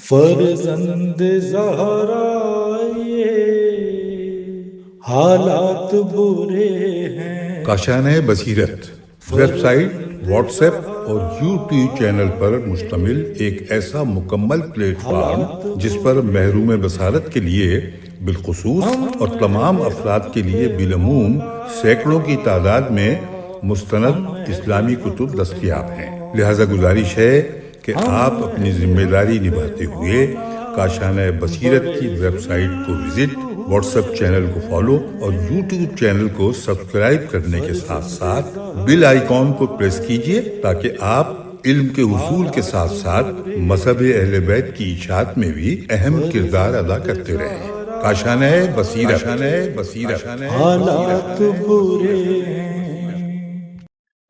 فرزند زہرا یہ حالات برے ہیں۔ کاشانۂ بصیرت ویب سائٹ، واٹس ایپ اور یوٹیوب چینل پر مشتمل ایک ایسا مکمل پلیٹ فارم جس پر محروم بصارت کے لیے بالخصوص اور تمام افراد کے لیے بالعموم سینکڑوں کی تعداد میں مستند اسلامی کتب دستیاب ہیں۔ لہذا گزارش ہے کہ آپ اپنی ذمہ داری نبھاتے ہوئے کاشانۂ بصیرت کی ویب سائٹ کو وزٹ، واٹس ایپ چینل کو فالو اور یوٹیوب چینل کو سبسکرائب کرنے کے ساتھ ساتھ بیل آئیکن کو پریس کیجئے تاکہ آپ علم کے حصول کے ساتھ ساتھ مذہب اہل بیت کی اشاعت میں بھی اہم کردار ادا کرتے رہیں۔ کاشانۂ بصیرت حالات برے ہیں۔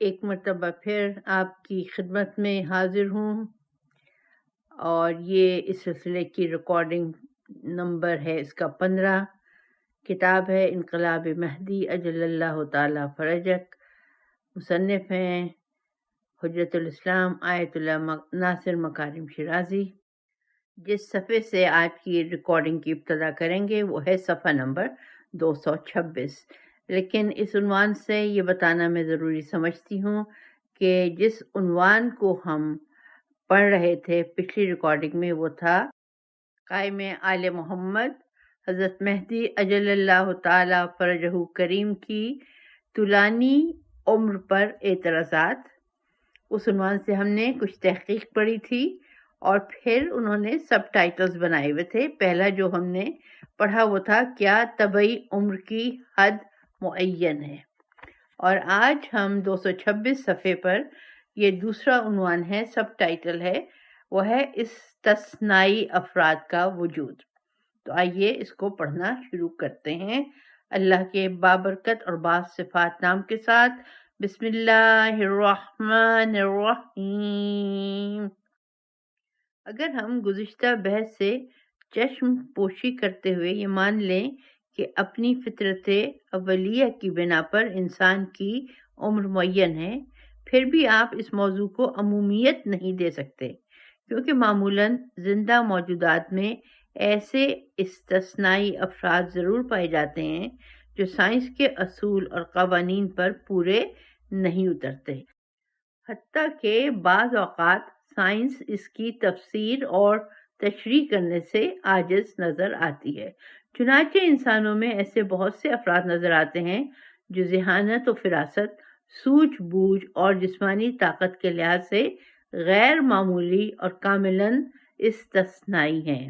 ایک مرتبہ پھر آپ کی خدمت میں حاضر ہوں، اور یہ اس سلسلے کی ریکارڈنگ نمبر ہے اس کا 15۔ کتاب ہے انقلاب مہدی اجل اللہ تعالی فرجک، مصنف ہیں حجت الاسلام آیت اللہ ناصر مکارم شیرازی۔ جس صفحے سے آج کی ریکارڈنگ کی ابتدا کریں گے وہ ہے صفحہ نمبر 226۔ لیکن اس عنوان سے یہ بتانا میں ضروری سمجھتی ہوں کہ جس عنوان کو ہم پڑھ رہے تھے پچھلی ریکارڈنگ میں وہ تھا قائم آل محمد حضرت مہدی اجل اللہ تعالی فرجہ کریم کی طولانی عمر پر اعتراضات۔ اس عنوان سے ہم نے کچھ تحقیق پڑھی تھی اور پھر انہوں نے سب ٹائٹلز بنائے ہوئے تھے۔ پہلا جو ہم نے پڑھا وہ تھا کیا طبعی عمر کی حد معین ہے، اور آج ہم 226 صفحے پر یہ دوسرا عنوان ہے، سب ٹائٹل ہے، وہ ہے استثنائی افراد کا وجود۔ تو آئیے اس کو پڑھنا شروع کرتے ہیں اللہ کے بابرکت اور با صفات نام کے ساتھ۔ بسم اللہ الرحمن الرحیم۔ اگر ہم گزشتہ بحث سے چشم پوشی کرتے ہوئے یہ مان لیں کہ اپنی فطرت اولیہ کی بنا پر انسان کی عمر معین ہے، پھر بھی آپ اس موضوع کو عمومیت نہیں دے سکتے، کیونکہ معمولاً زندہ موجودات میں ایسے استثنائی افراد ضرور پائے جاتے ہیں جو سائنس کے اصول اور قوانین پر پورے نہیں اترتے، حتیٰ کہ بعض اوقات سائنس اس کی تفسیر اور تشریح کرنے سے عاجز نظر آتی ہے۔ چنانچہ انسانوں میں ایسے بہت سے افراد نظر آتے ہیں جو ذہانت و فراست، سوجھ بوجھ اور جسمانی طاقت کے لحاظ سے غیر معمولی اور کاملاً استثنائی ہیں۔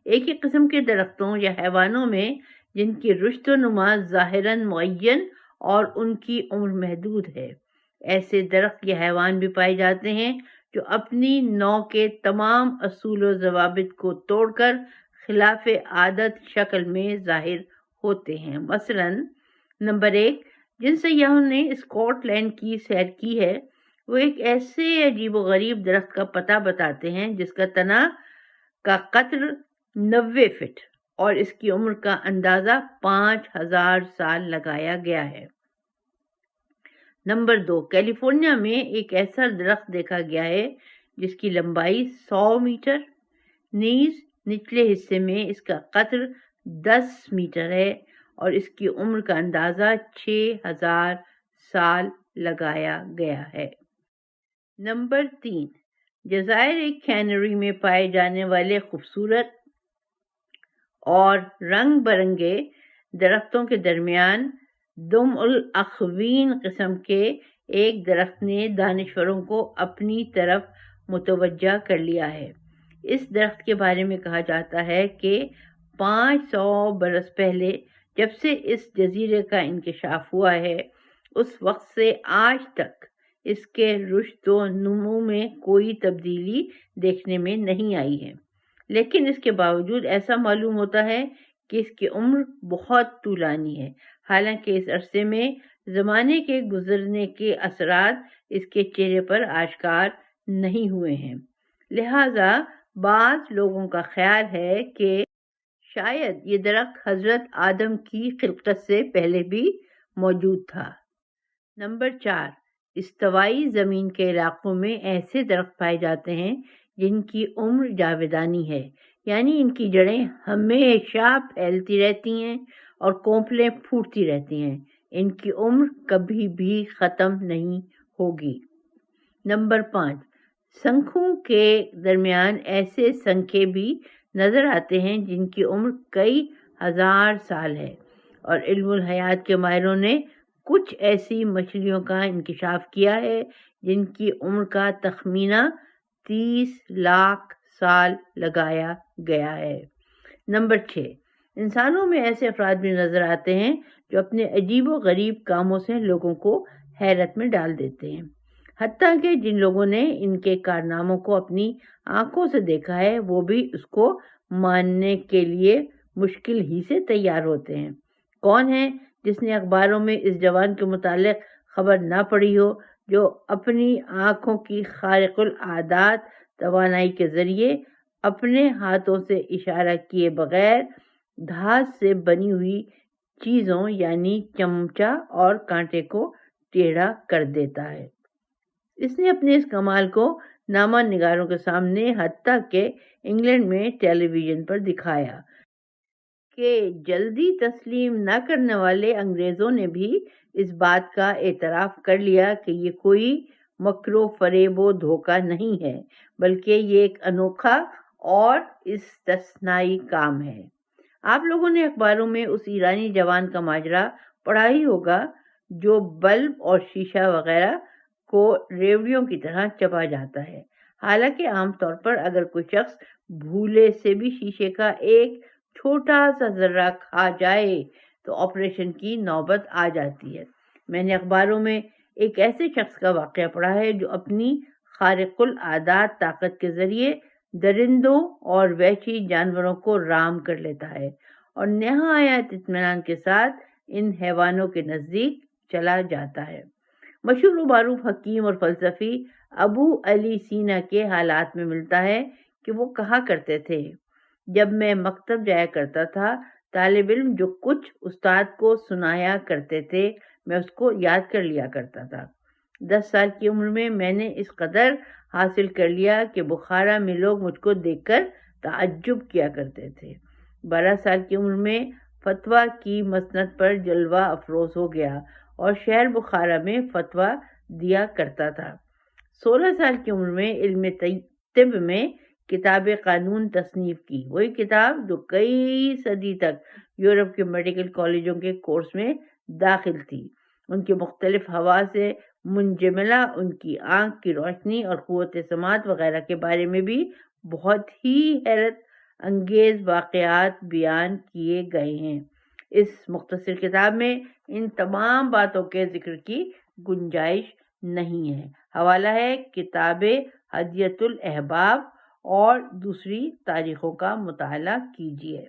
ایک ہی قسم کے درختوں یا حیوانوں میں جن کی رشد و نما ظاہراً معین اور ان کی عمر محدود ہے، ایسے درخت یا حیوان بھی پائے جاتے ہیں جو اپنی نوع کے تمام اصول و ضوابط کو توڑ کر خلاف عادت شکل میں ظاہر ہوتے ہیں۔ مثلاً نمبر 1، جن سیاحوں نے اسکاٹ لینڈ کی سیر کی ہے وہ ایک ایسے عجیب و غریب درخت کا پتہ بتاتے ہیں جس کا تنا کا قطر 90 فٹ اور اس کی عمر کا اندازہ 5000 سال لگایا گیا ہے۔ نمبر 2، کیلیفورنیا میں ایک ایسا درخت دیکھا گیا ہے جس کی لمبائی 100 میٹر، نیز نچلے حصے میں اس کا قطر 10 میٹر ہے اور اس کی عمر کا اندازہ 6000 سال لگایا گیا ہے۔ نمبر 3، جزائر کینری میں پائے جانے والے خوبصورت اور رنگ برنگے درختوں کے درمیان دم الاخوین قسم کے ایک درخت نے دانشوروں کو اپنی طرف متوجہ کر لیا ہے۔ اس درخت کے بارے میں کہا جاتا ہے کہ 500 برس پہلے جب سے اس جزیرے کا انکشاف ہوا ہے، اس وقت سے آج تک اس کے رشد و نمو میں کوئی تبدیلی دیکھنے میں نہیں آئی ہے، لیکن اس کے باوجود ایسا معلوم ہوتا ہے کہ اس کی عمر بہت طولانی ہے، حالانکہ اس عرصے میں زمانے کے گزرنے کے اثرات اس کے چہرے پر آشکار نہیں ہوئے ہیں۔ لہٰذا بعض لوگوں کا خیال ہے کہ شاید یہ درخت حضرت آدم کی خلقت سے پہلے بھی موجود تھا۔ نمبر 4، استوائی زمین کے علاقوں میں ایسے درخت پائے جاتے ہیں جن کی عمر جاویدانی ہے، یعنی ان کی جڑیں ہمیشہ پھیلتی رہتی ہیں اور کونپلیں پھوٹتی رہتی ہیں، ان کی عمر کبھی بھی ختم نہیں ہوگی۔ نمبر 5، سنکھوں کے درمیان ایسے سنکھے بھی نظر آتے ہیں جن کی عمر کئی ہزار سال ہے، اور علم الحیات کے ماہروں نے کچھ ایسی مچھلیوں کا انکشاف کیا ہے جن کی عمر کا تخمینہ 30 لاکھ سال لگایا گیا ہے۔ نمبر 6، انسانوں میں ایسے افراد بھی نظر آتے ہیں جو اپنے عجیب و غریب کاموں سے لوگوں کو حیرت میں ڈال دیتے ہیں، حتیٰ کہ جن لوگوں نے ان کے کارناموں کو اپنی آنکھوں سے دیکھا ہے وہ بھی اس کو ماننے کے لیے مشکل ہی سے تیار ہوتے ہیں۔ کون ہے جس نے اخباروں میں اس جوان کے متعلق خبر نہ پڑھی ہو جو اپنی آنکھوں کی خارق العادات توانائی کے ذریعے اپنے ہاتھوں سے اشارہ کیے بغیر دھات سے بنی ہوئی چیزوں یعنی چمچہ اور کانٹے کو ٹیڑھا کر دیتا ہے؟ اس نے اپنے اس کمال کو نامہ نگاروں کے سامنے حتیٰ کہ انگلینڈ میں ٹیلی ویژن پر دکھایا کہ جلدی تسلیم نہ کرنے والے انگریزوں نے بھی اس بات کا اعتراف کر لیا کہ یہ کوئی مکر و فریب و دھوکہ نہیں ہے، بلکہ یہ ایک انوکھا اور استثنائی کام ہے۔ آپ لوگوں نے اخباروں میں اس ایرانی جوان کا ماجرا پڑھا ہی ہوگا جو بلب اور شیشہ وغیرہ کو ریوڑیوں کی طرح چبا جاتا ہے۔ حالانکہ عام طور پر اگر کوئی شخص بھولے سے بھی شیشے کا ایک چھوٹا سا ذرہ کھا جائے تو آپریشن کی نوبت آ جاتی ہے۔ میں نے اخباروں میں ایک ایسے شخص کا واقعہ پڑھا ہے جو اپنی خارق العادات طاقت کے ذریعے درندوں اور وحشی جانوروں کو رام کر لیتا ہے اور نہایت اطمینان کے ساتھ ان حیوانوں کے نزدیک چلا جاتا ہے۔ مشہور و معروف حکیم اور فلسفی ابو علی سینا کے حالات میں ملتا ہے کہ وہ کہا کرتے تھے، جب میں مکتب جایا کرتا تھا، طالب علم جو کچھ استاد کو سنایا کرتے تھے میں اس کو یاد کر لیا کرتا تھا۔ 10 سال کی عمر میں میں نے اس قدر حاصل کر لیا کہ بخارا میں لوگ مجھ کو دیکھ کر تعجب کیا کرتے تھے۔ 12 سال کی عمر میں فتویٰ کی مسند پر جلوہ افروز ہو گیا اور شہر بخارا میں فتویٰ دیا کرتا تھا۔ 16 سال کی عمر میں علم طب میں کتاب قانون تصنیف کی، وہی کتاب جو کئی صدی تک یورپ کے میڈیکل کالجوں کے کورس میں داخل تھی۔ ان کے مختلف حواس سے منجملہ ان کی آنکھ کی روشنی اور قوت سماعت وغیرہ کے بارے میں بھی بہت ہی حیرت انگیز واقعات بیان کیے گئے ہیں۔ اس مختصر کتاب میں ان تمام باتوں کے ذکر کی گنجائش نہیں ہے۔ حوالہ ہے کتاب ہدیۃ الاحباب اور دوسری تاریخوں کا مطالعہ کیجیے۔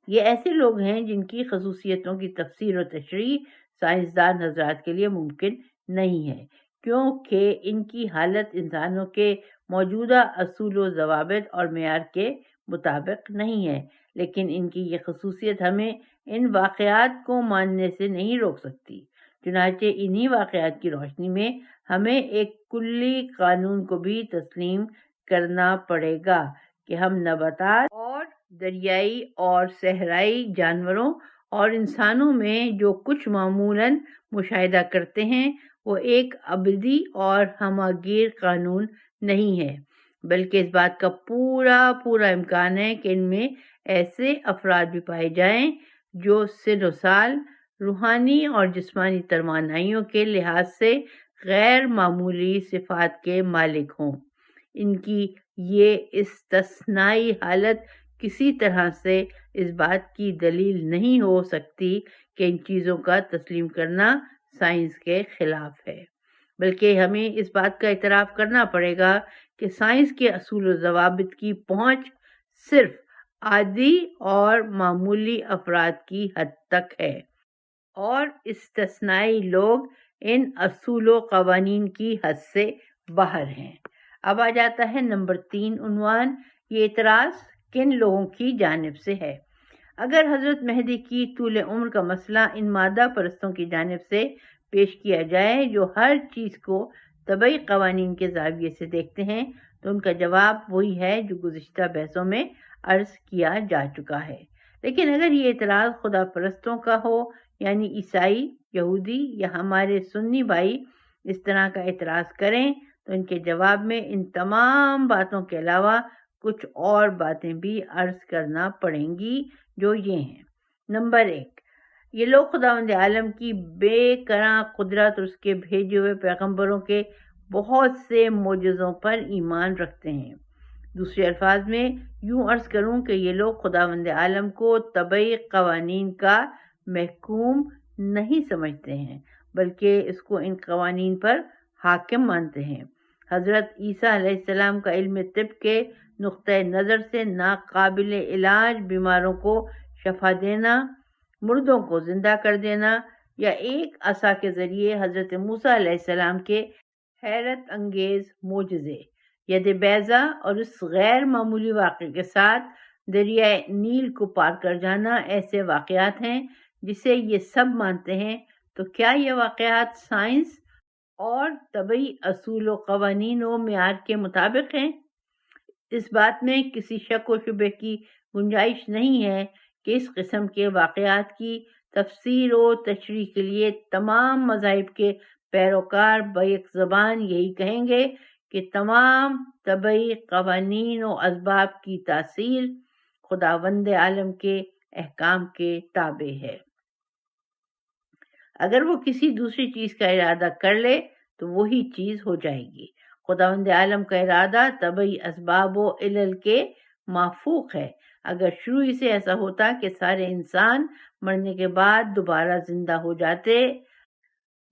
یہ ایسے لوگ ہیں جن کی خصوصیتوں کی تفسیر و تشریح سائنسدان حضرات کے لیے ممکن نہیں ہے، کیونکہ ان کی حالت انسانوں کے موجودہ اصول و ضوابط اور معیار کے مطابق نہیں ہے، لیکن ان کی یہ خصوصیت ہمیں ان واقعات کو ماننے سے نہیں روک سکتی۔ چنانچہ انہی واقعات کی روشنی میں ہمیں ایک کلی قانون کو بھی تسلیم کرنا پڑے گا کہ ہم نباتات اور دریائی اور صحرائی جانوروں اور انسانوں میں جو کچھ معمولاً مشاہدہ کرتے ہیں وہ ایک ابدی اور ہماگیر قانون نہیں ہے، بلکہ اس بات کا پورا امکان ہے کہ ان میں ایسے افراد بھی پائے جائیں جو سن و سال، روحانی اور جسمانی توانائیوں کے لحاظ سے غیر معمولی صفات کے مالک ہوں۔ ان کی یہ استثنائی حالت کسی طرح سے اس بات کی دلیل نہیں ہو سکتی کہ ان چیزوں کا تسلیم کرنا سائنس کے خلاف ہے، بلکہ ہمیں اس بات کا اعتراف کرنا پڑے گا کہ سائنس کے اصول و ضوابط کی پہنچ صرف عادی اور معمولی افراد کی حد تک ہے، اور استثنائی لوگ ان اصول و قوانین کی حد سے باہر ہیں۔ اب آ جاتا ہے نمبر 3 عنوان، یہ اعتراض کن لوگوں کی جانب سے ہے؟ اگر حضرت مہدی کی طول عمر کا مسئلہ ان مادہ پرستوں کی جانب سے پیش کیا جائے جو ہر چیز کو طبعی قوانین کے زاویے سے دیکھتے ہیں تو ان کا جواب وہی ہے جو گزشتہ بحثوں میں عرض کیا جا چکا ہے۔ لیکن اگر یہ اعتراض خدا پرستوں کا ہو، یعنی عیسائی، یہودی یا ہمارے سنی بھائی اس طرح کا اعتراض کریں تو ان کے جواب میں ان تمام باتوں کے علاوہ کچھ اور باتیں بھی عرض کرنا پڑیں گی، جو یہ ہیں۔ نمبر 1، یہ لوگ خداوند عالم کی بے کراں قدرت اور اس کے بھیجے ہوئے پیغمبروں کے بہت سے معجزوں پر ایمان رکھتے ہیں۔ دوسرے الفاظ میں یوں عرض کروں کہ یہ لوگ خداوند عالم کو طبعی قوانین کا محکوم نہیں سمجھتے ہیں، بلکہ اس کو ان قوانین پر حاکم مانتے ہیں۔ حضرت عیسیٰ علیہ السلام کا علم طب کے نقطۂ نظر سے ناقابل علاج بیماروں کو شفا دینا، مردوں کو زندہ کر دینا، یا ایک عصا کے ذریعے حضرت موسیٰ علیہ السلام کے حیرت انگیز معجزے، ید بیضا اور اس غیر معمولی واقعے کے ساتھ دریائے نیل کو پار کر جانا ایسے واقعات ہیں جسے یہ سب مانتے ہیں۔ تو کیا یہ واقعات سائنس اور طبعی اصول و قوانین و معیار کے مطابق ہیں؟ اس بات میں کسی شک و شبہ کی گنجائش نہیں ہے کہ اس قسم کے واقعات کی تفسیر و تشریح کے لیے تمام مذاہب کے پیروکار بیک زبان یہی کہیں گے کہ تمام طبعی قوانین و اسباب کی تاثیر خداوند عالم کے احکام کے تابع ہے۔ اگر وہ کسی دوسری چیز کا ارادہ کر لے تو وہی چیز ہو جائے گی۔ خداوند عالم کا ارادہ طبعی اسباب و علل کے مافوق ہے۔ اگر شروع ہی سے ایسا ہوتا کہ سارے انسان مرنے کے بعد دوبارہ زندہ ہو جاتے،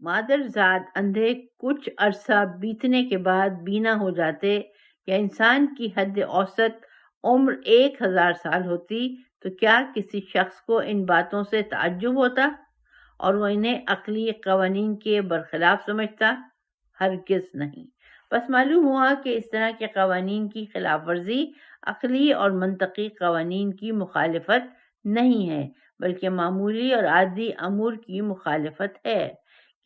مادرزاد اندھے کچھ عرصہ بیتنے کے بعد بینا ہو جاتے، یا انسان کی حد اوسط عمر 1000 سال ہوتی، تو کیا کسی شخص کو ان باتوں سے تعجب ہوتا اور وہ انہیں عقلی قوانین کے برخلاف سمجھتا؟ ہرگز نہیں۔ بس معلوم ہوا کہ اس طرح کے قوانین کی خلاف ورزی عقلی اور منطقی قوانین کی مخالفت نہیں ہے، بلکہ معمولی اور عادی امور کی مخالفت ہے،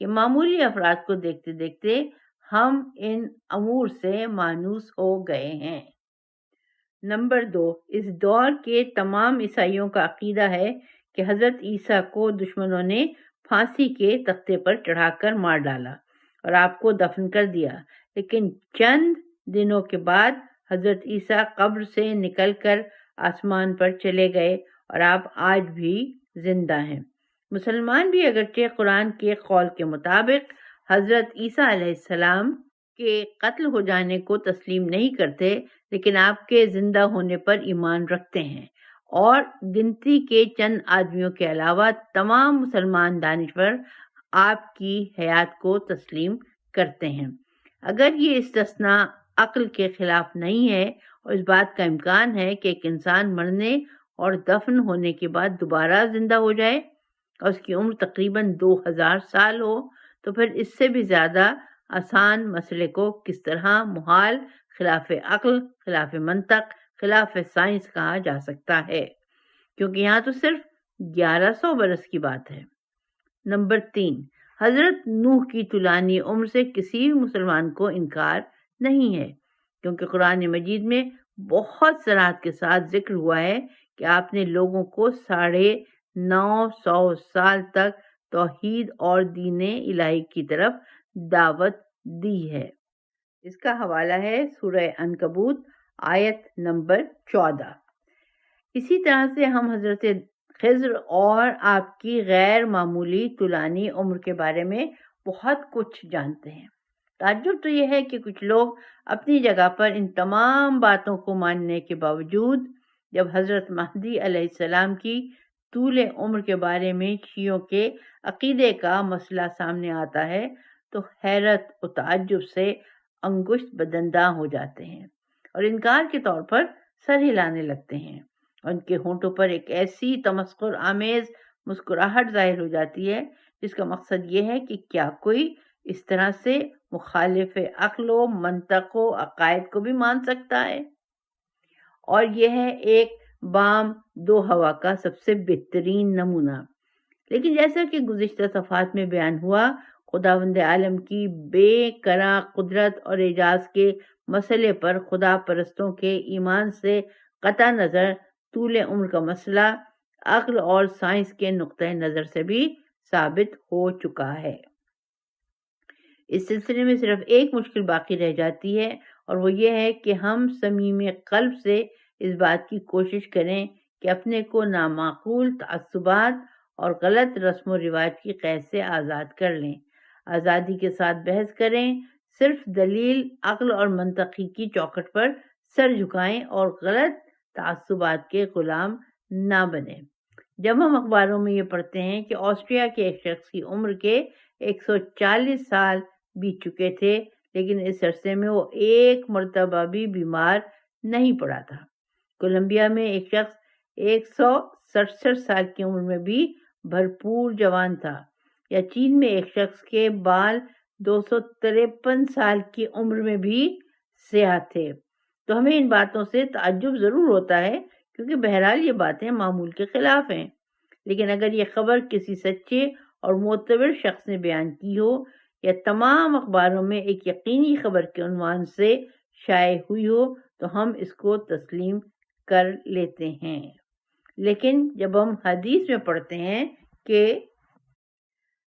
کہ معمولی افراد کو دیکھتے دیکھتے ہم ان امور سے مانوس ہو گئے ہیں۔ نمبر 2، اس دور کے تمام عیسائیوں کا عقیدہ ہے کہ حضرت عیسیٰ کو دشمنوں نے پھانسی کے تختے پر چڑھا کر مار ڈالا اور آپ کو دفن کر دیا، لیکن چند دنوں کے بعد حضرت عیسیٰ قبر سے نکل کر آسمان پر چلے گئے اور آپ آج بھی زندہ ہیں۔ مسلمان بھی اگرچہ قرآن کے قول کے مطابق حضرت عیسیٰ علیہ السلام کے قتل ہو جانے کو تسلیم نہیں کرتے، لیکن آپ کے زندہ ہونے پر ایمان رکھتے ہیں، اور گنتی کے چند آدمیوں کے علاوہ تمام مسلمان دانشور آپ کی حیات کو تسلیم کرتے ہیں۔ اگر یہ استثناء عقل کے خلاف نہیں ہے اور اس بات کا امکان ہے کہ ایک انسان مرنے اور دفن ہونے کے بعد دوبارہ زندہ ہو جائے اور اس کی عمر تقریباً 2000 سال ہو، تو پھر اس سے بھی زیادہ آسان مسئلے کو کس طرح محال، خلاف عقل، خلاف منطق، خلاف سائنس کہا جا سکتا ہے، کیونکہ یہاں تو صرف 1100 برس کی بات ہے۔ نمبر 3، حضرت نوح کی طولانی عمر سے کسی بھی مسلمان کو انکار نہیں ہے، کیونکہ قرآن مجید میں بہت صراحت کے ساتھ ذکر ہوا ہے کہ آپ نے لوگوں کو 950 سال تک توحید اور دین الہی کی طرف دعوت دی ہے۔ اس کا حوالہ ہے سورہ عنکبوت آیت نمبر 14۔ اسی طرح سے ہم حضرت خضر اور آپ کی غیر معمولی طولانی عمر کے بارے میں بہت کچھ جانتے ہیں۔ تعجب تو یہ ہے کہ کچھ لوگ اپنی جگہ پر ان تمام باتوں کو ماننے کے باوجود جب حضرت مہدی علیہ السلام کی طول عمر کے بارے میں شیعوں کے عقیدے کا مسئلہ سامنے آتا ہے تو حیرت و تعجب سے انگشت بدنداں ہو جاتے ہیں اور انکار کے طور پر سر ہلانے لگتے ہیں، اور ان کے ہونٹوں پر ایک ایسی تمسخر آمیز مسکراہٹ ظاہر ہو جاتی ہے جس کا مقصد یہ ہے کہ کیا کوئی اس طرح سے مخالف عقل و منطق و عقائد کو بھی مان سکتا ہے؟ اور یہ ہے ایک بام دو ہوا کا سب سے بہترین نمونہ۔ لیکن جیسا کہ گزشتہ صفحات میں بیان ہوا، خداوند عالم کی بے کرا قدرت اور اعجاز کے مسئلے پر خدا پرستوں کے ایمان سے قطع نظر طول عمر کا مسئلہ عقل اور سائنس کے نقطۂ نظر سے بھی ثابت ہو چکا ہے۔ اس سلسلے میں صرف ایک مشکل باقی رہ جاتی ہے، اور وہ یہ ہے کہ ہم صمیم قلب سے اس بات کی کوشش کریں کہ اپنے کو نامعقول تعصبات اور غلط رسم و رواج کی قید سے آزاد کر لیں، آزادی کے ساتھ بحث کریں، صرف دلیل، عقل اور منطقی کی چوکھٹ پر سر جھکائیں اور غلط تعصبات کے غلام نہ بنیں۔ جب ہم اخباروں میں یہ پڑھتے ہیں کہ آسٹریا کے ایک شخص کی عمر کے 140 سال بیت چکے تھے، لیکن اس عرصے میں وہ ایک مرتبہ بھی بیمار نہیں پڑا تھا۔ کولمبیا میں ایک شخص 167 سال کی عمر میں بھی بھرپور جوان تھا، یا چین میں ایک شخص کے بال 253 سال کی عمر میں بھی سیاہ تھے۔ تو ہمیں ان باتوں سے تعجب ضرور ہوتا ہے، کیونکہ بہرحال یہ باتیں معمول کے خلاف ہیں، لیکن اگر یہ خبر کسی سچے اور معتبر شخص نے بیان کی ہو، یا تمام اخباروں میں ایک یقینی خبر کے عنوان سے شائع ہوئی ہو، تو ہم اس کو تسلیم کر لیتے ہیں۔ لیکن جب ہم حدیث میں پڑھتے ہیں کہ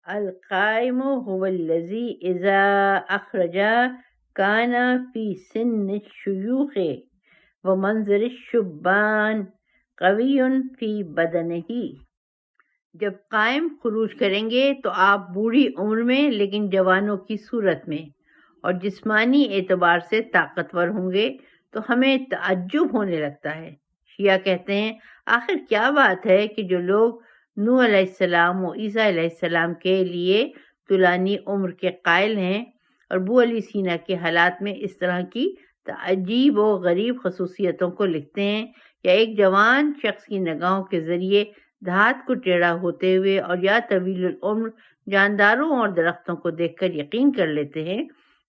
القائم هو الذی اذا اخرج کان فی سن الشیوخ ومنظر الشبان قوی فی بدنہ، جب قائم خروج کریں گے تو آپ بوڑھی عمر میں لیکن جوانوں کی صورت میں اور جسمانی اعتبار سے طاقتور ہوں گے، تو ہمیں تعجب ہونے لگتا ہے۔ شیعہ کہتے ہیں آخر کیا بات ہے کہ جو لوگ نوح علیہ السلام و عیسیٰ علیہ السلام کے لیے طولانی عمر کے قائل ہیں، اور ابو علی سینا کے حالات میں اس طرح کی عجیب و غریب خصوصیتوں کو لکھتے ہیں، یا ایک جوان شخص کی نگاہوں کے ذریعے دھات کو ٹیڑھا ہوتے ہوئے اور یا طویل العمر جانداروں اور درختوں کو دیکھ کر یقین کر لیتے ہیں،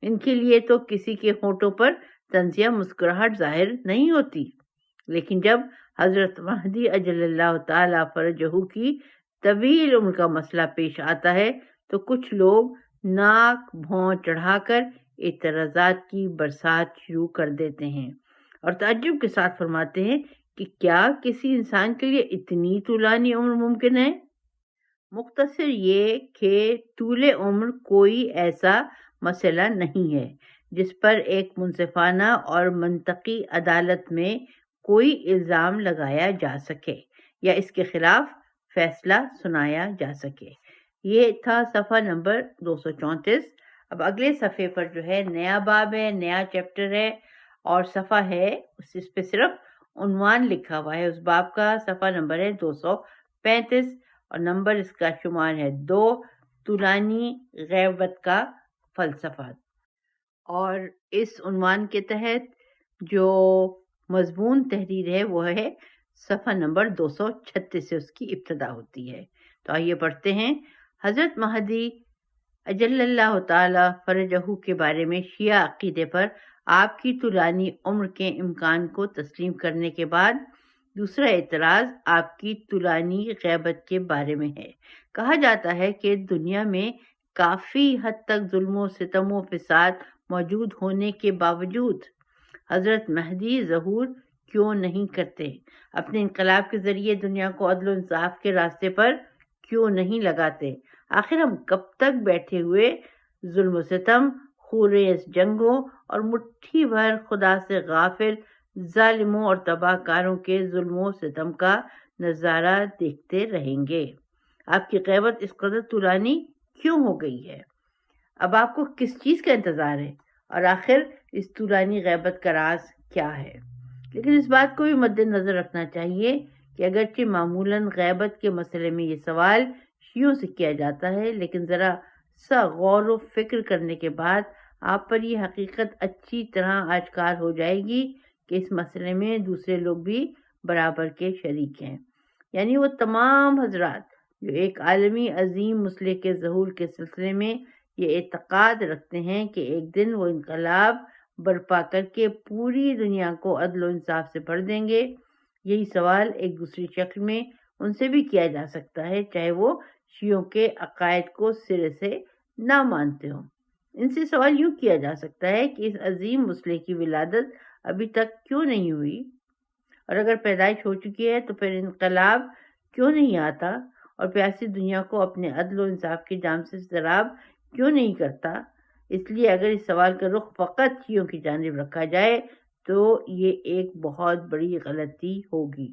ان کے لیے تو کسی کے ہونٹوں پر طنزیہ مسکراہٹ ظاہر نہیں ہوتی۔ لیکن جب حضرت مہدی اجل اللہ تعالی فرجہ کی طویل عمر کا مسئلہ پیش آتا ہے تو کچھ لوگ ناک بھون چڑھا کر اعتراضات کی برسات شروع کر دیتے ہیں، اور تعجب کے ساتھ فرماتے ہیں کہ کیا کسی انسان کے لیے اتنی طولانی عمر ممکن ہے؟ مختصر یہ کہ طول عمر کوئی ایسا مسئلہ نہیں ہے جس پر ایک منصفانہ اور منطقی عدالت میں کوئی الزام لگایا جا سکے یا اس کے خلاف فیصلہ سنایا جا سکے۔ یہ تھا صفحہ نمبر 234۔ اب اگلے صفحے پر جو ہے نیا باب ہے، نیا چیپٹر ہے، اور صفحہ ہے اس پہ صرف عنوان لکھا ہوا ہے اس باب کا۔ صفحہ نمبر ہے 235 اور نمبر اس کا شمار ہے 2، طولانی غیبت کا فلسفہ۔ اور اس عنوان کے تحت جو مضمون تحریر ہے وہ ہے صفحہ نمبر 236 سے اس کی ابتدا ہوتی ہے۔ تو آئیے پڑھتے ہیں۔ حضرت مہدی اجل اللہ تعالی فرجہ کے بارے میں شیعہ عقیدے پر آپ کی طولانی عمر کے امکان کو تسلیم کرنے کے بعد دوسرا اعتراض آپ کی طولانی غیبت کے بارے میں ہے۔ کہا جاتا ہے کہ دنیا میں کافی حد تک ظلم و ستم و فساد موجود ہونے کے باوجود حضرت مہدی ظہور کیوں نہیں کرتے؟ اپنے انقلاب کے ذریعے دنیا کو عدل و انصاف کے راستے پر کیوں نہیں لگاتے؟ آخر ہم کب تک بیٹھے ہوئے ظلم و ستم، خونریز جنگوں اور مٹھی بھر خدا سے غافل ظالموں اور تباہ کاروں کے ظلم و ستم کا نظارہ دیکھتے رہیں گے؟ آپ کی غیبت اس قدر طولانی کیوں ہو گئی ہے؟ اب آپ کو کس چیز کا انتظار ہے، اور آخر اس طولانی غیبت کا راز کیا ہے؟ لیکن اس بات کو بھی مد نظر رکھنا چاہیے کہ اگرچہ معمولاً غیبت کے مسئلے میں یہ سوال شیعوں سے کیا جاتا ہے، لیکن ذرا سا غور و فکر کرنے کے بعد آپ پر یہ حقیقت اچھی طرح آشکار ہو جائے گی کہ اس مسئلے میں دوسرے لوگ بھی برابر کے شریک ہیں، یعنی وہ تمام حضرات جو ایک عالمی عظیم مسئلے کے ظہور کے سلسلے میں یہ اعتقاد رکھتے ہیں کہ ایک دن وہ انقلاب برپا کر کے پوری دنیا کو عدل و انصاف سے بھر دیں گے۔ یہی سوال ایک دوسری شکل میں ان سے بھی کیا جا سکتا ہے، چاہے وہ شیعوں کے عقائد کو سرے سے نہ مانتے ہوں۔ ان سے سوال یوں کیا جا سکتا ہے کہ اس عظیم مسئلے کی ولادت ابھی تک کیوں نہیں ہوئی، اور اگر پیدائش ہو چکی ہے تو پھر انقلاب کیوں نہیں آتا، اور پیاسی دنیا کو اپنے عدل و انصاف کے جام سے سراب کیوں نہیں کرتا۔ اس لیے اگر اس سوال کا رخ فقط شیعوں کی جانب رکھا جائے تو یہ ایک بہت بڑی غلطی ہوگی۔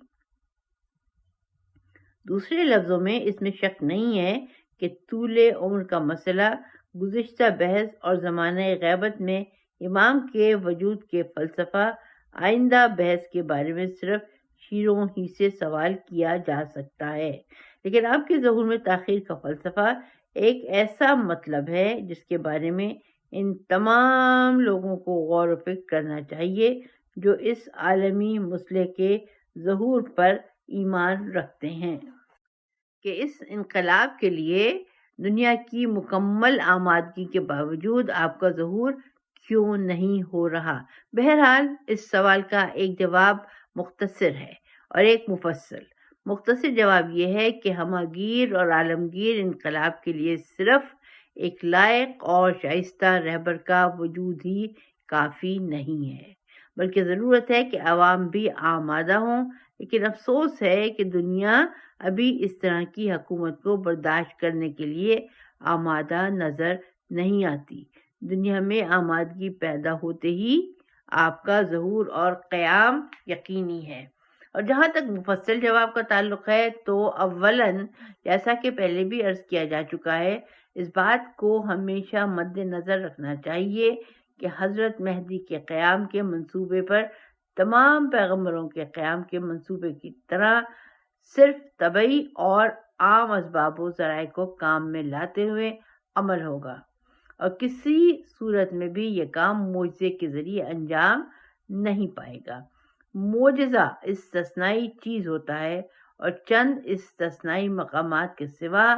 دوسرے لفظوں میں اس میں شک نہیں ہے کہ طول عمر کا مسئلہ گزشتہ بحث اور زمانہ غیبت میں امام کے وجود کے فلسفہ آئندہ بحث کے بارے میں صرف شیعوں ہی سے سوال کیا جا سکتا ہے، لیکن آپ کے ظہور میں تاخیر کا فلسفہ ایک ایسا مطلب ہے جس کے بارے میں ان تمام لوگوں کو غور و فکر کرنا چاہیے جو اس عالمی مسئلے کے ظہور پر ایمان رکھتے ہیں کہ اس انقلاب کے لیے دنیا کی مکمل آمادگی کے باوجود آپ کا ظہور کیوں نہیں ہو رہا۔ بہرحال اس سوال کا ایک جواب مختصر ہے اور ایک مفصل۔ مختصر جواب یہ ہے کہ ہماگیر اور عالمگیر انقلاب کے لیے صرف ایک لائق اور شائستہ رہبر کا وجود ہی کافی نہیں ہے، بلکہ ضرورت ہے کہ عوام بھی آمادہ ہوں۔ لیکن افسوس ہے کہ دنیا ابھی اس طرح کی حکومت کو برداشت کرنے کے لیے آمادہ نظر نہیں آتی۔ دنیا میں آمادگی پیدا ہوتے ہی آپ کا ظہور اور قیام یقینی ہے۔ اور جہاں تک مفصل جواب کا تعلق ہے تو اولاً جیسا کہ پہلے بھی عرض کیا جا چکا ہے، اس بات کو ہمیشہ مد نظر رکھنا چاہیے کہ حضرت مہدی کے قیام کے منصوبے پر تمام پیغمبروں کے قیام کے منصوبے کی طرح صرف طبعی اور عام اسباب و ذرائع کو کام میں لاتے ہوئے عمل ہوگا، اور کسی صورت میں بھی یہ کام معجزے کے ذریعے انجام نہیں پائے گا۔ معجزہ استثنائی چیز ہوتا ہے، اور چند استثنائی مقامات کے سوا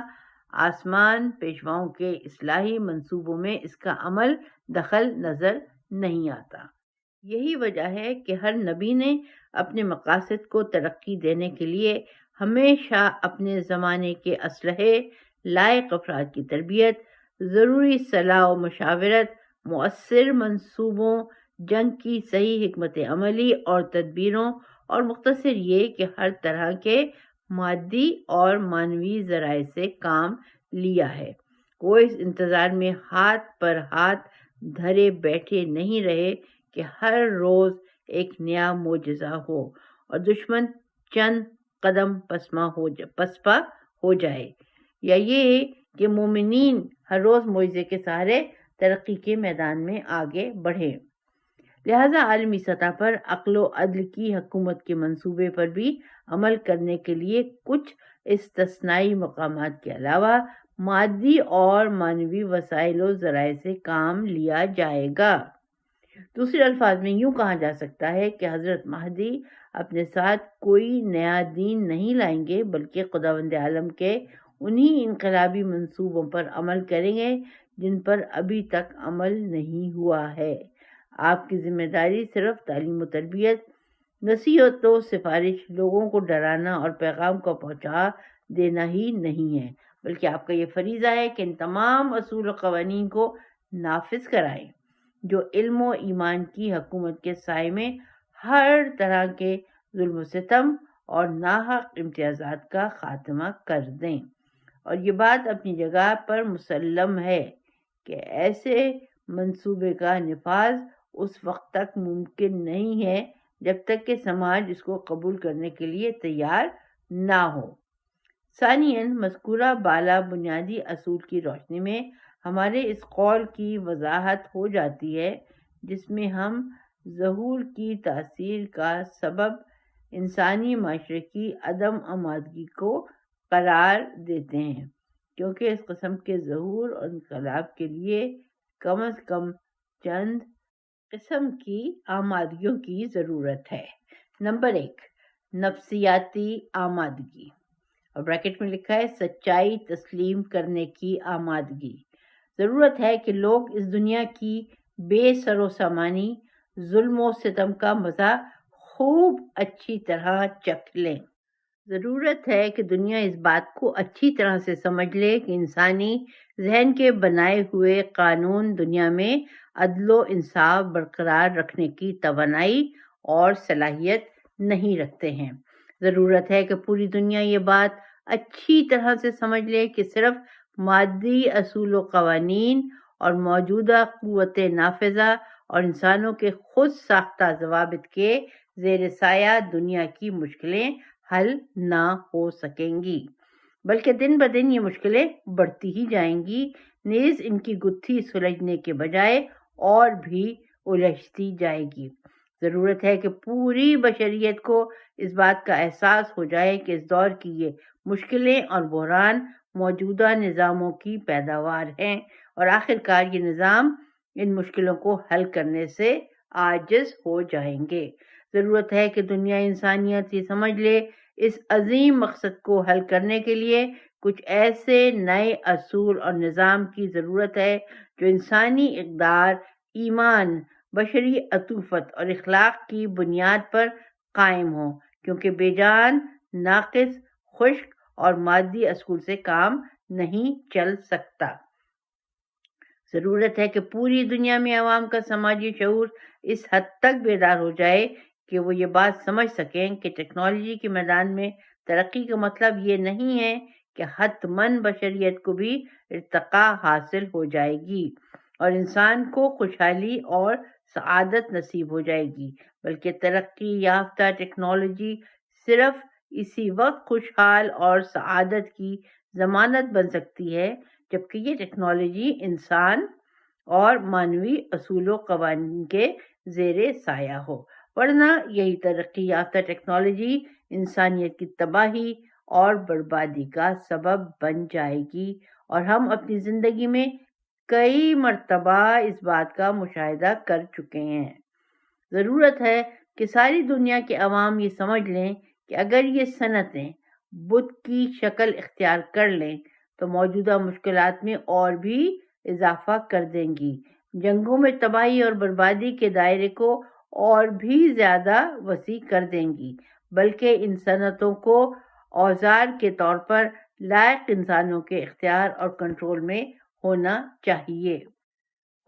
آسمان پیشواؤں کے اصلاحی منصوبوں میں اس کا عمل دخل نظر نہیں آتا۔ یہی وجہ ہے کہ ہر نبی نے اپنے مقاصد کو ترقی دینے کے لیے ہمیشہ اپنے زمانے کے اسلحے، لائق افراد کی تربیت، ضروری صلاح و مشاورت، مؤثر منصوبوں، جنگ کی صحیح حکمت عملی اور تدبیروں، اور مختصر یہ کہ ہر طرح کے مادی اور معنوی ذرائع سے کام لیا ہے۔ وہ اس انتظار میں ہاتھ پر ہاتھ دھرے بیٹھے نہیں رہے کہ ہر روز ایک نیا معجزہ ہو اور دشمن چند قدم پسپا ہو جائے، یا یہ کہ مومنین ہر روز معجزے کے سہارے ترقی کے میدان میں آگے بڑھیں۔ لہذا عالمی سطح پر عقل و عدل کی حکومت کے منصوبے پر بھی عمل کرنے کے لیے کچھ استثنائی مقامات کے علاوہ مادی اور معنوی وسائل و ذرائع سے کام لیا جائے گا۔ دوسرے الفاظ میں یوں کہا جا سکتا ہے کہ حضرت مہدی اپنے ساتھ کوئی نیا دین نہیں لائیں گے، بلکہ خداوند عالم کے انہی انقلابی منصوبوں پر عمل کریں گے جن پر ابھی تک عمل نہیں ہوا ہے۔ آپ کی ذمہ داری صرف تعلیم و تربیت، نصیحت و سفارش، لوگوں کو ڈرانا اور پیغام کو پہنچا دینا ہی نہیں ہے، بلکہ آپ کا یہ فریضہ ہے کہ ان تمام اصول و قوانین کو نافذ کرائیں جو علم و ایمان کی حکومت کے سائے میں ہر طرح کے ظلم و ستم اور ناحق امتیازات کا خاتمہ کر دیں۔ اور یہ بات اپنی جگہ پر مسلم ہے کہ ایسے منصوبے کا نفاذ اس وقت تک ممکن نہیں ہے جب تک کہ سماج اس کو قبول کرنے کے لیے تیار نہ ہو۔ ثانیاً، مذکورہ بالا بنیادی اصول کی روشنی میں ہمارے اس قول کی وضاحت ہو جاتی ہے جس میں ہم ظہور کی تاثیر کا سبب انسانی معاشرے کی عدم آمادگی کو قرار دیتے ہیں، کیونکہ اس قسم کے ظہور اور انقلاب کے لیے کم از کم چند قسم کی آمادگیوں کی ضرورت ہے۔ نمبر 1، نفسیاتی آمادگی، اور بریکٹ میں لکھا ہے سچائی تسلیم کرنے کی آمادگی۔ ضرورت ہے کہ لوگ اس دنیا کی بے سر و سامانی، ظلم و ستم کا مزہ خوب اچھی طرح چکھ لیں۔ ضرورت ہے کہ دنیا اس بات کو اچھی طرح سے سمجھ لے کہ انسانی ذہن کے بنائے ہوئے قانون دنیا میں عدل و انصاف برقرار رکھنے کی توانائی اور صلاحیت نہیں رکھتے ہیں۔ ضرورت ہے کہ پوری دنیا یہ بات اچھی طرح سے سمجھ لے کہ صرف مادی اصول و قوانین اور موجودہ قوت نافذہ اور انسانوں کے خود ساختہ ضوابط کے زیر سایہ دنیا کی مشکلیں حل نہ ہو سکیں گی، بلکہ دن بدن یہ مشکلیں بڑھتی ہی جائیں گی، نیز ان کی گتھی سلجھنے کے بجائے اور بھی الجھتی جائے گی۔ ضرورت ہے کہ پوری بشریت کو اس بات کا احساس ہو جائے کہ اس دور کی یہ مشکلیں اور بحران موجودہ نظاموں کی پیداوار ہیں، اور آخرکار یہ نظام ان مشکلوں کو حل کرنے سے عاجز ہو جائیں گے۔ ضرورت ہے کہ دنیا انسانیت یہ سمجھ لے اس عظیم مقصد کو حل کرنے کے لیے کچھ ایسے نئے اصول اور نظام کی ضرورت ہے جو انسانی اقدار، ایمان، بشری عطوفت اور اخلاق کی بنیاد پر قائم ہوں، کیونکہ بے جان، ناقص، خشک اور مادی اصول سے کام نہیں چل سکتا۔ ضرورت ہے کہ پوری دنیا میں عوام کا سماجی شعور اس حد تک بیدار ہو جائے کہ وہ یہ بات سمجھ سکیں کہ ٹیکنالوجی کے میدان میں ترقی کا مطلب یہ نہیں ہے کہ حتماً بشریت کو بھی ارتقاء حاصل ہو جائے گی اور انسان کو خوشحالی اور سعادت نصیب ہو جائے گی، بلکہ ترقی یافتہ ٹیکنالوجی صرف اسی وقت خوشحال اور سعادت کی ضمانت بن سکتی ہے جبکہ یہ ٹیکنالوجی انسان اور مانوی اصول و قوانین کے زیر سایہ ہو، ورنہ یہی ترقی یافتہ ٹیکنالوجی انسانیت کی تباہی اور بربادی کا سبب بن جائے گی، اور ہم اپنی زندگی میں کئی مرتبہ اس بات کا مشاہدہ کر چکے ہیں۔ ضرورت ہے کہ ساری دنیا کے عوام یہ سمجھ لیں کہ اگر یہ صنعتیں بت کی شکل اختیار کر لیں تو موجودہ مشکلات میں اور بھی اضافہ کر دیں گی، جنگوں میں تباہی اور بربادی کے دائرے کو اور بھی زیادہ وسیع کر دیں گی، بلکہ ان صنعتوں کو اوزار کے طور پر لائق انسانوں کے اختیار اور کنٹرول میں ہونا چاہیے۔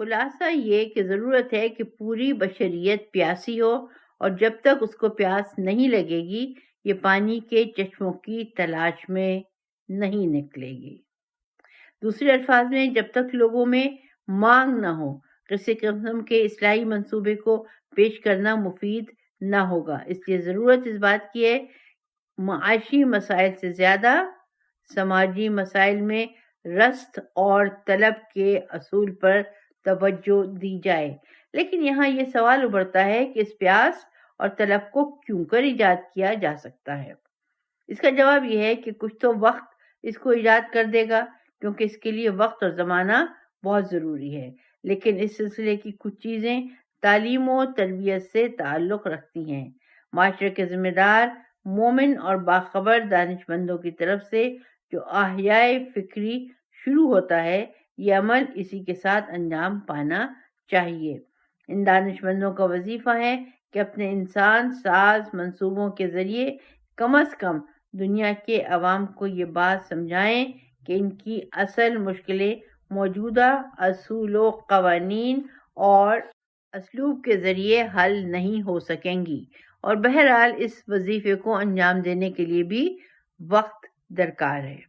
خلاصہ یہ کہ ضرورت ہے کہ پوری بشریت پیاسی ہو، اور جب تک اس کو پیاس نہیں لگے گی یہ پانی کے چشموں کی تلاش میں نہیں نکلے گی۔ دوسرے الفاظ میں جب تک لوگوں میں مانگ نہ ہو کسی قسم کے اصلاحی منصوبے کو پیش کرنا مفید نہ ہوگا۔ اس لیے ضرورت اس بات کی ہے معاشی مسائل سے زیادہ سماجی مسائل میں رست اور طلب کے اصول پر توجہ دی جائے۔ لیکن یہاں یہ سوال ابھرتا ہے کہ اس پیاس اور طلب کو کیوں کر ایجاد کیا جا سکتا ہے؟ اس کا جواب یہ ہے کہ کچھ تو وقت اس کو ایجاد کر دے گا، کیونکہ اس کے لیے وقت اور زمانہ بہت ضروری ہے، لیکن اس سلسلے کی کچھ چیزیں تعلیم و تربیت سے تعلق رکھتی ہیں۔ معاشرے کے ذمہ دار، مومن اور باخبر دانش مندوں کی طرف سے جو احیاء فکری شروع ہوتا ہے، یہ عمل اسی کے ساتھ انجام پانا چاہیے۔ ان دانش مندوں کا وظیفہ ہے کہ اپنے انسان ساز منصوبوں کے ذریعے کم از کم دنیا کے عوام کو یہ بات سمجھائیں کہ ان کی اصل مشکلیں موجودہ اصول و قوانین اور اسلوب کے ذریعے حل نہیں ہو سکیں گی، اور بہرحال اس وظیفے کو انجام دینے کے لیے بھی وقت درکار ہے۔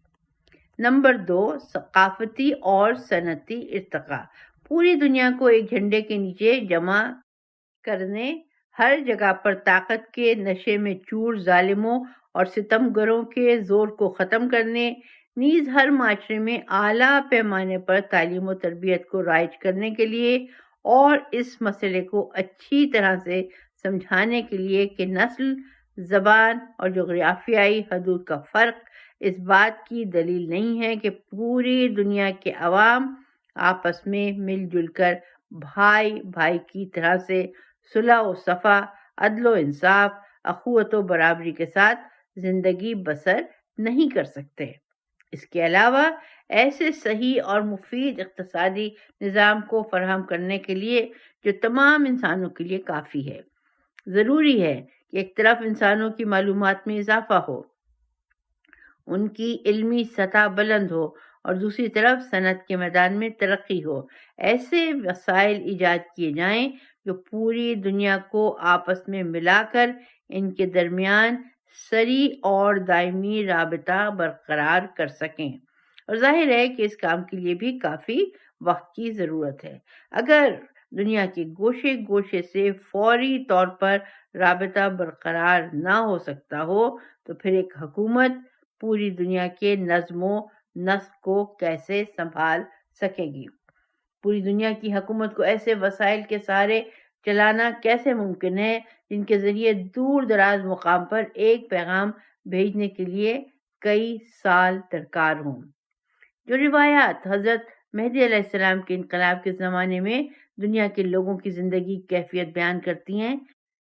نمبر 2، ثقافتی اور صنعتی ارتقاء۔ پوری دنیا کو ایک جھنڈے کے نیچے جمع کرنے، ہر جگہ پر طاقت کے نشے میں چور ظالموں اور ستم گروں کے زور کو ختم کرنے، نیز ہر معاشرے میں اعلیٰ پیمانے پر تعلیم و تربیت کو رائج کرنے کے لیے، اور اس مسئلے کو اچھی طرح سے سمجھانے کے لیے کہ نسل، زبان اور جغرافیائی حدود کا فرق اس بات کی دلیل نہیں ہے کہ پوری دنیا کے عوام آپس میں مل جل کر بھائی بھائی کی طرح سے صلح و صفا، عدل و انصاف، اخوت و برابری کے ساتھ زندگی بسر نہیں کر سکتے۔ اس کے علاوہ ایسے صحیح اور مفید اقتصادی نظام کو فراہم کرنے کے لیے جو تمام انسانوں کے لیے کافی ہے، ضروری ہے کہ ایک طرف انسانوں کی معلومات میں اضافہ ہو، ان کی علمی سطح بلند ہو اور دوسری طرف صنعت کے میدان میں ترقی ہو۔ ایسے وسائل ایجاد کیے جائیں جو پوری دنیا کو آپس میں ملا کر ان کے درمیان سری اور دائمی رابطہ برقرار کر سکیں، اور ظاہر ہے کہ اس کام کے لیے بھی کافی وقت کی ضرورت ہے۔ اگر دنیا کے گوشے گوشے سے فوری طور پر رابطہ برقرار نہ ہو سکتا ہو تو پھر ایک حکومت پوری دنیا کے نظم و نسق کو کیسے سنبھال سکے گی؟ پوری دنیا کی حکومت کو ایسے وسائل کے سہارے چلانا کیسے ممکن ہے جن کے ذریعے دور دراز مقام پر ایک پیغام بھیجنے کے لیے کئی سال درکار ہوں؟ جو روایات حضرت مہدی علیہ السلام کے انقلاب کے زمانے میں دنیا کے لوگوں کی زندگی کی کیفیت بیان کرتی ہیں،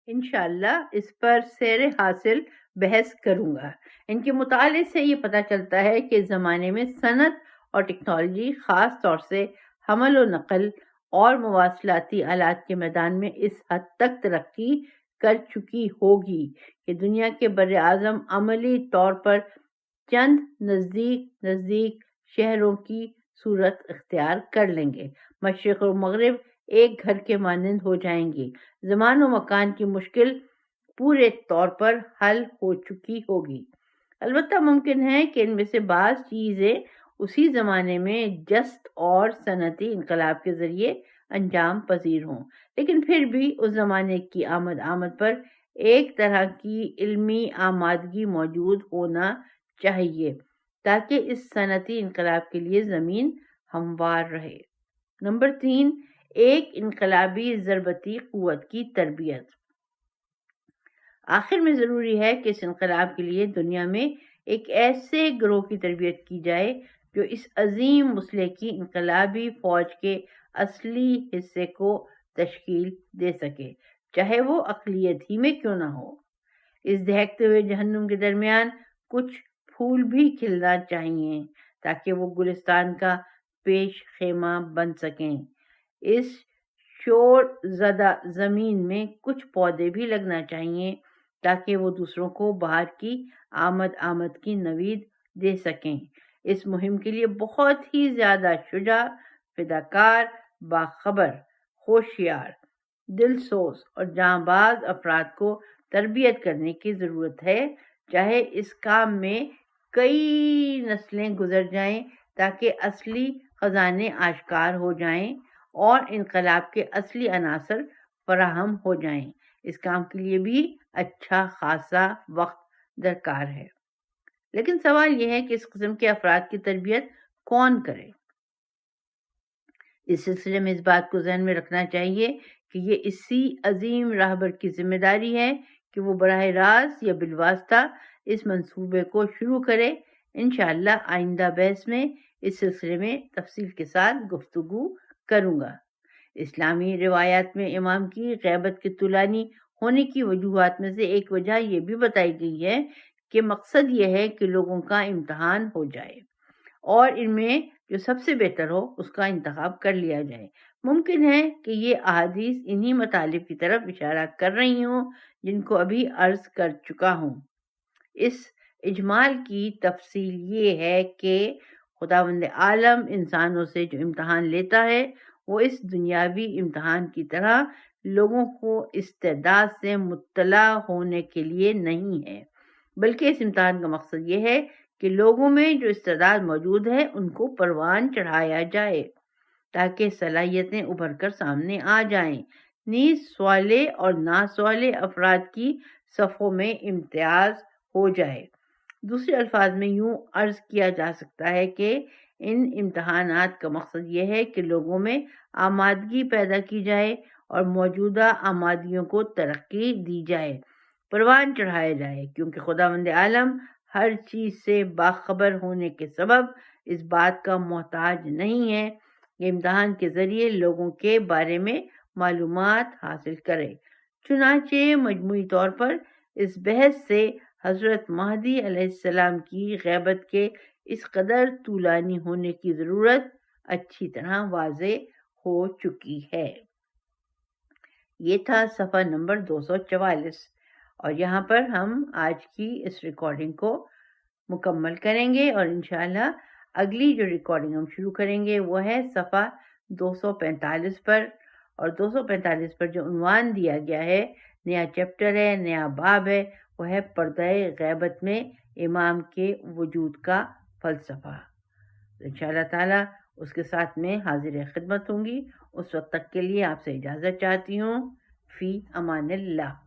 انشاءاللہ اس پر سیر حاصل بحث کروں گا۔ ان کے مطالعے سے یہ پتہ چلتا ہے کہ اس زمانے میں صنعت اور ٹیکنالوجی خاص طور سے حمل و نقل اور مواصلاتی آلات کے میدان میں اس حد تک ترقی کر چکی ہوگی کہ دنیا کے بر اعظم عملی طور پر چند نزدیک شہروں کی صورت اختیار کر لیں گے۔ مشرق اور مغرب ایک گھر کے مانند ہو جائیں گے۔ زمان و مکان کی مشکل پورے طور پر حل ہو چکی ہوگی۔ البتہ ممکن ہے کہ ان میں سے بعض چیزیں اسی زمانے میں جست اور صنعتی انقلاب کے ذریعے انجام پذیر ہوں، لیکن پھر بھی اس زمانے کی آمد پر ایک طرح کی علمی آمادگی موجود ہونا چاہیے تاکہ اس صنعتی انقلاب کے لیے زمین ہموار رہے۔ نمبر 3، ایک انقلابی ضربتی قوت کی تربیت۔ آخر میں ضروری ہے کہ اس انقلاب کے لیے دنیا میں ایک ایسے گروہ کی تربیت کی جائے جو اس عظیم مسلح کی انقلابی فوج کے اصلی حصے کو تشکیل دے سکے، چاہے وہ اقلیت ہی میں کیوں نہ ہو۔ اس دہکتے ہوئے جہنم کے درمیان کچھ پھول بھی کھلنا چاہیے تاکہ وہ گلستان کا پیش خیمہ بن سکیں۔ اس شور زدہ زمین میں کچھ پودے بھی لگنا چاہیے تاکہ وہ دوسروں کو بہار کی آمد کی نوید دے سکیں۔ اس مہم کے لیے بہت ہی زیادہ شجاع، فداکار، باخبر، ہوشیار، دلسوز اور جاں باز افراد کو تربیت کرنے کی ضرورت ہے، چاہے اس کام میں کئی نسلیں گزر جائیں تاکہ اصلی خزانے آشکار ہو جائیں اور انقلاب کے اصلی عناصر فراہم ہو جائیں۔ اس کام کے لیے بھی اچھا خاصا وقت درکار ہے، لیکن سوال یہ ہے کہ اس قسم کے افراد کی تربیت کون کرے؟ اس سلسلے میں اس بات کو ذہن میں رکھنا چاہیے کہ یہ اسی عظیم راہبر کی ذمہ داری ہے کہ وہ براہ راست یا بالواسطہ اس منصوبے کو شروع کرے۔ انشاءاللہ آئندہ بحث میں اس سلسلے میں تفصیل کے ساتھ گفتگو کروں گا۔ اسلامی روایات میں امام کی غیبت کے طولانی ہونے کی وجوہات میں سے ایک وجہ یہ بھی بتائی گئی ہے کہ مقصد یہ ہے کہ لوگوں کا امتحان ہو جائے اور ان میں جو سب سے بہتر ہو اس کا انتخاب کر لیا جائے۔ ممکن ہے کہ یہ احادیث انہی مطالب کی طرف اشارہ کر رہی ہوں جن کو ابھی عرض کر چکا ہوں۔ اس اجمال کی تفصیل یہ ہے کہ خداوند عالم انسانوں سے جو امتحان لیتا ہے وہ اس دنیاوی امتحان کی طرح لوگوں کو استعداد سے مطلع ہونے کے لیے نہیں ہے، بلکہ اس امتحان کا مقصد یہ ہے کہ لوگوں میں جو استعداد موجود ہے ان کو پروان چڑھایا جائے تاکہ صلاحیتیں ابھر کر سامنے آ جائیں، نیز سوالے اور ناسوالے افراد کی صفوں میں امتیاز ہو جائے۔ دوسرے الفاظ میں یوں عرض کیا جا سکتا ہے کہ ان امتحانات کا مقصد یہ ہے کہ لوگوں میں آمادگی پیدا کی جائے اور موجودہ آمادگیوں کو ترقی دی جائے، پروان چڑھایا جائے، کیونکہ خداوند عالم ہر چیز سے باخبر ہونے کے سبب اس بات کا محتاج نہیں ہے کہ امتحان کے ذریعے لوگوں کے بارے میں معلومات حاصل کرے۔ چنانچہ مجموعی طور پر اس بحث سے حضرت مہدی علیہ السلام کی غیبت کے اس قدر طولانی ہونے کی ضرورت اچھی طرح واضح ہو چکی ہے۔ یہ تھا صفحہ نمبر 244، اور یہاں پر ہم آج کی اس ریکارڈنگ کو مکمل کریں گے، اور انشاءاللہ اگلی جو ریکارڈنگ ہم شروع کریں گے وہ ہے صفحہ 245 پر، اور 245 پر جو عنوان دیا گیا ہے، نیا چیپٹر ہے، نیا باب ہے، وہ ہے پردہ غیبت میں امام کے وجود کا فلسفہ۔ انشاءاللہ تعالی اس کے ساتھ میں حاضر خدمت ہوں گی۔ اس وقت تک کے لیے آپ سے اجازت چاہتی ہوں۔ فی امان اللہ۔